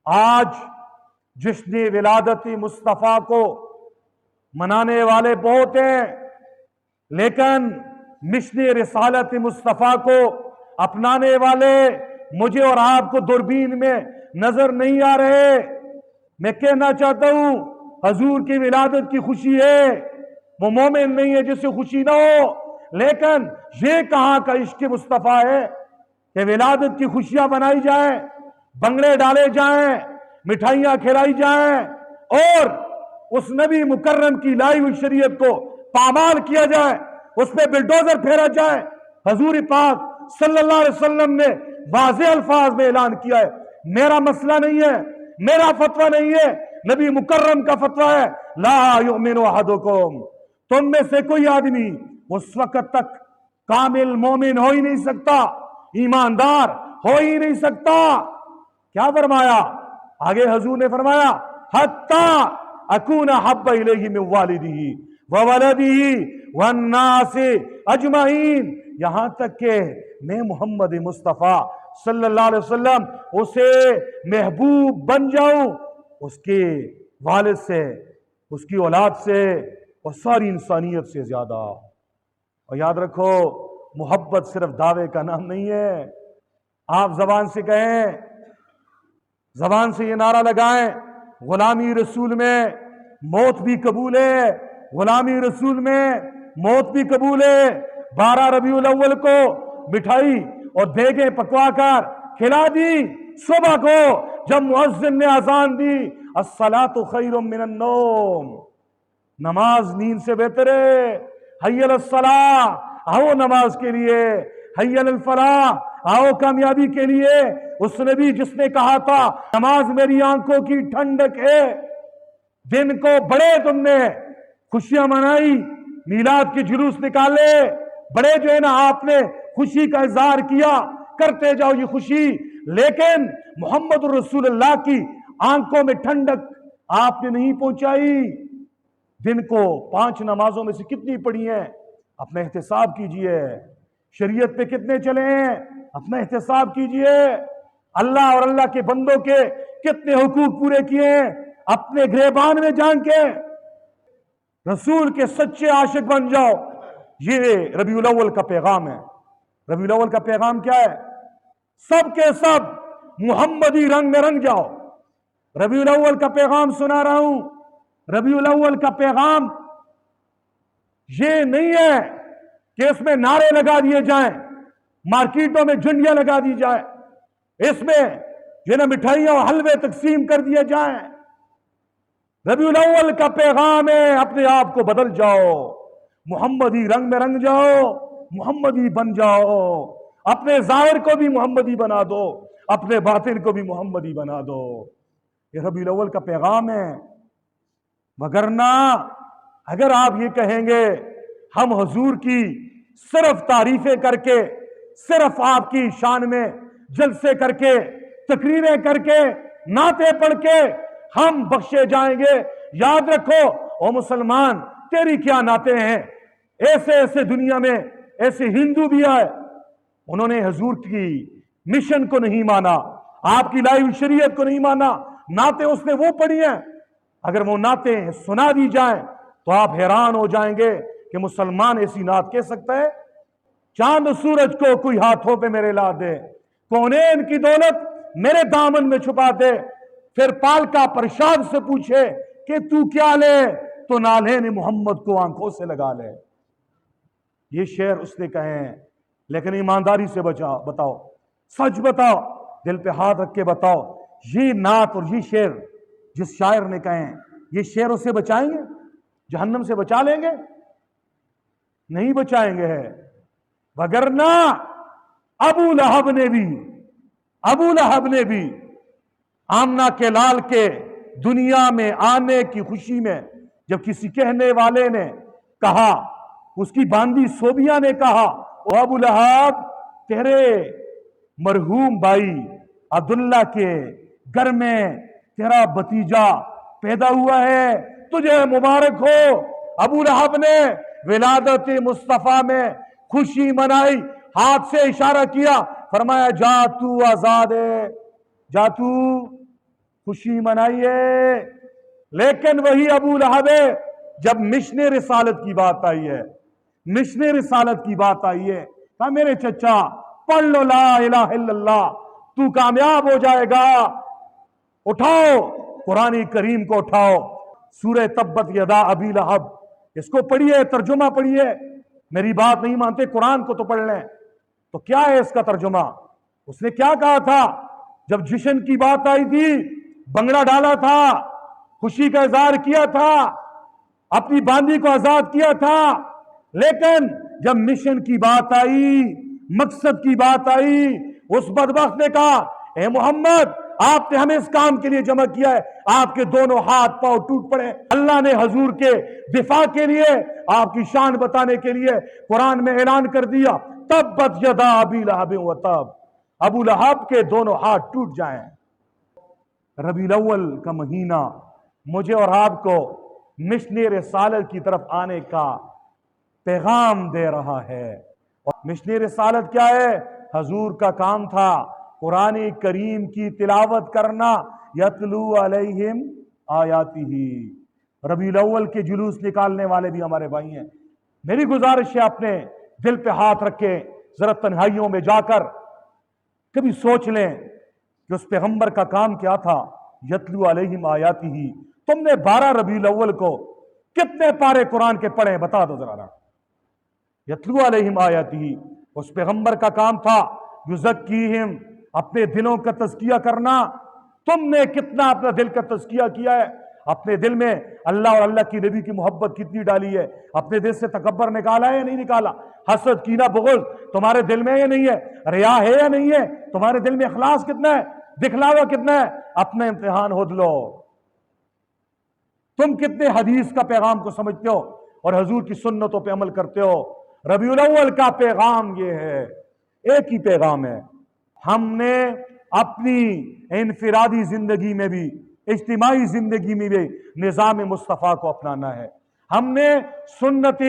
آج جشن ولادت مصطفیٰ کو منانے والے بہت ہیں، لیکن مشن رسالت مصطفیٰ کو اپنانے والے مجھے اور آپ کو دوربین میں نظر نہیں آ رہے۔ میں کہنا چاہتا ہوں حضور کی ولادت کی خوشی ہے، وہ مومن نہیں ہے جسے خوشی نہ ہو، لیکن یہ کہاں کا عشق مصطفیٰ ہے کہ ولادت کی خوشیاں منائی جائیں، بنگڑے ڈالے جائیں، مٹھائیاں کھلائی جائیں، اور اس نبی مکرم کی لائی ہوئی شریعت کو پامال کیا جائے، اس پہ بلڈوزر پھیرا جائے۔ حضور پاک صلی اللہ علیہ وسلم نے واضح الفاظ میں اعلان کیا ہے، میرا مسئلہ نہیں ہے، میرا فتویٰ نہیں ہے، نبی مکرم کا فتویٰ ہے، لا یؤمن احدکم، تم میں سے کوئی آدمی اس وقت تک کامل مومن ہو ہی نہیں سکتا، ایماندار ہو ہی نہیں سکتا۔ کیا فرمایا آگے؟ حضور نے فرمایا حتی اکون حب الیہ من والدہ وولدہ والناس اجمعین، یہاں تک کہ میں محمد مصطفیٰ صلی اللہ علیہ وسلم اسے محبوب بن جاؤں، اس کے والد سے، اس کی اولاد سے، اور ساری انسانیت سے زیادہ۔ اور یاد رکھو محبت صرف دعوے کا نام نہیں ہے، آپ زبان سے کہیں، زبان سے یہ نعرہ لگائیں غلامی رسول میں موت بھی قبول ہے، غلامی رسول میں موت بھی قبول ہے۔ 12 ربیع الاول کو مٹھائی اور دیگیں پکوا کر کھلا دی، صبح کو جب مؤذن نے اذان دی الصلاۃ خیر من النوم، نماز نیند سے بہتر ہے، حی علی الصلاۃ، آؤ نماز کے لیے، حی علی الفلاح، آؤ کامیابی کے لیے۔ اس نبی جس نے کہا تھا نماز میری آنکھوں کی ٹھنڈک ہے، دن کو بڑے تم نے خوشیاں منائی، میلاد کے جلوس نکالے، بڑے جو ہے نا آپ نے خوشی کا اظہار کیا، کرتے جاؤ یہ خوشی، لیکن محمد رسول اللہ کی آنکھوں میں ٹھنڈک آپ نے نہیں پہنچائی۔ دن کو 5 نمازوں میں سے کتنی پڑھی ہیں؟ اپنا احتساب کیجئے۔ شریعت پہ کتنے چلے ہیں؟ اپنا احتساب کیجئے۔ اللہ اور اللہ کے بندوں کے کتنے حقوق پورے کیے ہیں؟ اپنے گریبان میں جان کے رسول کے سچے عاشق بن جاؤ۔ یہ ربیع الاول کا پیغام ہے۔ ربیع الاول کا پیغام کیا ہے؟ سب کے سب محمدی رنگ میں رنگ جاؤ۔ ربیع الاول کا پیغام سنا رہا ہوں۔ ربیع الاول کا پیغام یہ نہیں ہے کہ اس میں نعرے لگا دیے جائیں، مارکیٹوں میں جھنڈیاں لگا دی جائیں، اس میں جو نا مٹھائیاں اور حلوے تقسیم کر دیے جائیں۔ ربیع الاول کا پیغام ہے اپنے آپ کو بدل جاؤ، محمدی رنگ میں رنگ جاؤ، محمدی بن جاؤ، اپنے ظاہر کو بھی محمدی بنا دو، اپنے باطن کو بھی محمدی بنا دو۔ یہ ربیع الاول کا پیغام ہے۔ وگرنہ اگر آپ یہ کہیں گے ہم حضور کی صرف تعریفیں کر کے، صرف آپ کی شان میں جلسے کر کے، تقریریں کر کے، نعتیں پڑھ کے ہم بخشے جائیں گے، یاد رکھو او مسلمان تیری کیا نعتیں ہیں؟ ایسے ایسے دنیا میں ایسے ہندو بھی آئے، انہوں نے حضور کی مشن کو نہیں مانا، آپ کی لائی ہوئی شریعت کو نہیں مانا، نعتیں اس نے وہ پڑھی ہیں۔ اگر وہ نعتیں سنا دی جائیں تو آپ حیران ہو جائیں گے کہ مسلمان ایسی نعت کہہ سکتا ہے؟ چاند سورج کو کوئی ہاتھوں پہ میرے لا دے، کونین کی دولت میرے دامن میں چھپا دے، پھر پالکا پرشاد سے پوچھے کہ تو کیا لے، تو نالین محمد کو آنکھوں سے لگا لے۔ یہ شعر اس نے کہے ہیں، لیکن ایمانداری سے بتاؤ، سچ بتاؤ، دل پہ ہاتھ رکھ کے بتاؤ، یہ نعت اور یہ شعر جس شاعر نے کہے ہیں، یہ شعر اسے بچائیں گے؟ جہنم سے بچا لیں گے؟ نہیں بچائیں گے۔ وگرنہ ابو لہب نے بھی آمنہ کے لال کے دنیا میں آنے کی خوشی میں جب کسی کہنے والے نے کہا، اس کی باندی صوبیہ نے کہا، او ابو لہب تیرے مرحوم بھائی عبداللہ کے گھر میں تیرا بھتیجا پیدا ہوا ہے، تجھے مبارک ہو۔ ابو لہب نے ولادت مصطفیٰ میں خوشی منائی، ہاتھ سے اشارہ کیا، فرمایا جا تو آزاد ہے، جا تو خوشی منائیے. لیکن وہی ابو لہب ہے، جب مشن رسالت کی بات آئی ہے، مشن رسالت کی بات آئی ہے، کہا میرے چچا پڑھ لو لا الہ الا اللہ، تو کامیاب ہو جائے گا. اٹھاؤ قرآن کریم کو، اٹھاؤ سورہ تبت یدا ابی لہب، اس کو پڑھیے، ترجمہ پڑھیے. میری بات نہیں مانتے قرآن کو تو پڑھ لیں. تو کیا ہے اس کا ترجمہ؟ اس نے کیا کہا تھا جب جشن کی بات آئی تھی؟ بنگڑا ڈالا تھا، خوشی کا اظہار کیا تھا، اپنی باندی کو آزاد کیا تھا. لیکن جب مشن کی بات آئی، مقصد کی بات آئی، اس بدبخت نے کہا اے محمد آپ نے ہمیں اس کام کے لیے جمع کیا ہے. آپ کے دونوں ہاتھ پاؤں ٹوٹ پڑے. اللہ نے حضور کے دفاع کے لیے، آپ کی شان بتانے کے لیے قرآن میں اعلان کر دیا تبت یدا ابی لہب وتب، ابو لہب کے دونوں ہاتھ ٹوٹ جائیں. ربیع الاول کا مہینہ مجھے اور آپ کو مشن رسالت کی طرف آنے کا پیغام دے رہا ہے. اور مشن رسالت کیا ہے؟ حضور کا کام تھا قرآن کریم کی تلاوت کرنا، یتلو علیہم آیاتہ. ربیع الاول کے جلوس نکالنے والے بھی ہمارے بھائی ہیں. میری گزارش ہے اپنے دل پہ ہاتھ رکھے، ذرا تنہائیوں میں جا کر کبھی سوچ لیں کہ اس پیغمبر کا کام کیا تھا. یتلو علیہم آیاتہ. تم نے 12 ربیع الاول کو کتنے پارے قرآن کے پڑھے بتا دو ذرا. یتلو علیہم آیاتہ، اس پیغمبر کا کام تھا یزکیہم، اپنے دلوں کا تزکیہ کرنا. تم نے کتنا اپنا دل کا تزکیہ کیا ہے؟ اپنے دل میں اللہ اور اللہ کی نبی کی محبت کتنی ڈالی ہے؟ اپنے دل سے تکبر نکالا ہے یا نہیں نکالا؟ حسد کینہ بغض تمہارے دل میں یا نہیں ہے؟ ریا ہے یا نہیں ہے؟ تمہارے دل میں اخلاص کتنا ہے؟ دکھلاوا کتنا ہے؟ اپنا امتحان خود لو. تم کتنے حدیث کا پیغام کو سمجھتے ہو اور حضور کی سنتوں پہ عمل کرتے ہو؟ ربیع الاول کا پیغام یہ ہے، ایک ہی پیغام ہے. ہم نے اپنی انفرادی زندگی میں بھی، اجتماعی زندگی میں بھی نظام مصطفیٰ کو اپنانا ہے. ہم نے سنت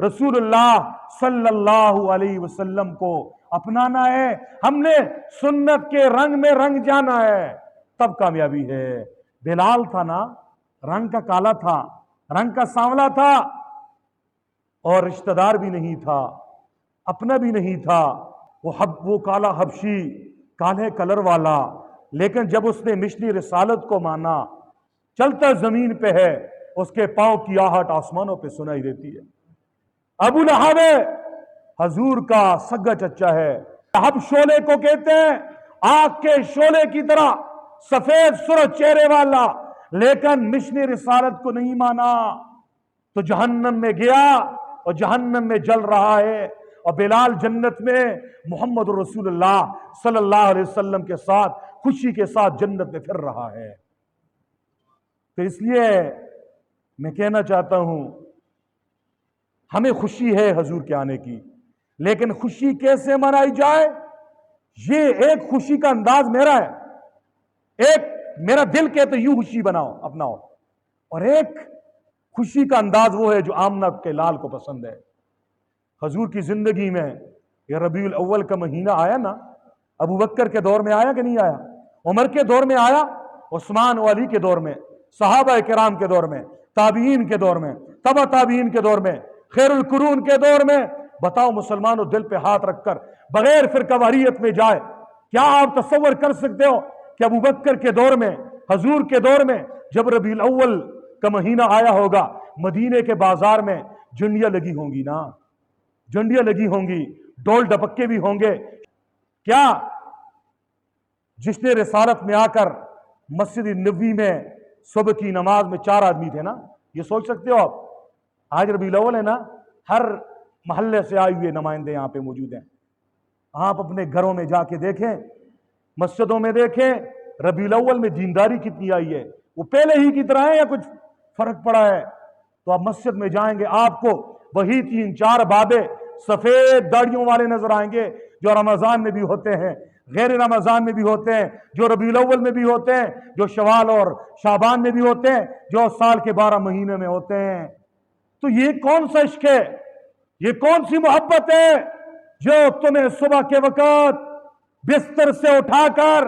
رسول اللہ صلی اللہ علیہ وسلم کو اپنانا ہے. ہم نے سنت کے رنگ میں رنگ جانا ہے، تب کامیابی ہے. بلال تھا نا، رنگ کا کالا تھا، رنگ کا سانولا تھا، اور رشتہ دار بھی نہیں تھا، اپنا بھی نہیں تھا. وہ کالا حبشی، کالے کلر والا. لیکن جب اس نے مشن رسالت کو مانا، چلتا زمین پہ ہے، اس کے پاؤں کی آہٹ آسمانوں پہ سنائی دیتی ہے. ابو لہب حضور کا سگا چچا ہے. لہب شعلے کو کہتے ہیں، آگ کے شعلے کی طرح سفید سرخ چہرے والا، لیکن مشن رسالت کو نہیں مانا تو جہنم میں گیا اور جہنم میں جل رہا ہے. اور بلال جنت میں محمد رسول اللہ صلی اللہ علیہ وسلم کے ساتھ خوشی کے ساتھ جنت میں پھر رہا ہے. تو اس لیے میں کہنا چاہتا ہوں، ہمیں خوشی ہے حضور کے آنے کی، لیکن خوشی کیسے منائی جائے؟ یہ ایک خوشی کا انداز میرا ہے، ایک میرا دل کہتے یوں خوشی بناؤ اپناؤ، اور ایک خوشی کا انداز وہ ہے جو آمنہ کے لال کو پسند ہے. حضور کی زندگی میں یہ ربیع الاول کا مہینہ آیا نا، ابو بکر کے دور میں آیا کہ نہیں آیا؟ عمر کے دور میں آیا، عثمان و علی کے دور میں، صحابہ کرام کے دور میں، تابعین کے دور میں، تبع تابعین کے دور میں، خیر القرون کے دور میں. بتاؤ مسلمانوں، دل پہ ہاتھ رکھ کر بغیر فرقہ واریت میں جائے، کیا آپ تصور کر سکتے ہو کہ ابو بکر کے دور میں، حضور کے دور میں جب ربیع الاول کا مہینہ آیا ہوگا، مدینے کے بازار میں جنڈیاں لگی ہوں گی نا، جنڈیاں لگی ہوں گی، ڈول ڈپکے بھی ہوں گے. کیا جشن رسالت میں آ کر مسجد نبوی میں صبح کی نماز میں 4 آدمی تھے نا؟ یہ سوچ سکتے ہو آپ؟ آج ربیع الاول ہے نا، ہر محلے سے آئے ہوئے نمائندے یہاں پہ موجود ہیں. آپ اپنے گھروں میں جا کے دیکھیں، مسجدوں میں دیکھیں، ربیع الاول میں دینداری کتنی آئی ہے. وہ پہلے ہی کی طرح ہے یا کچھ فرق پڑا ہے؟ تو آپ مسجد میں جائیں گے، آپ کو وہی 3-4 بابے سفید داڑھیوں والے نظر آئیں گے جو رمضان میں بھی ہوتے ہیں، غیر رمضان میں بھی ہوتے ہیں، جو ربیع الاول میں بھی ہوتے ہیں، جو شوال اور شعبان میں بھی ہوتے ہیں، جو سال کے 12 مہینے میں ہوتے ہیں. تو یہ کون سا عشق ہے؟ یہ کون سی محبت ہے جو تمہیں صبح کے وقت بستر سے اٹھا کر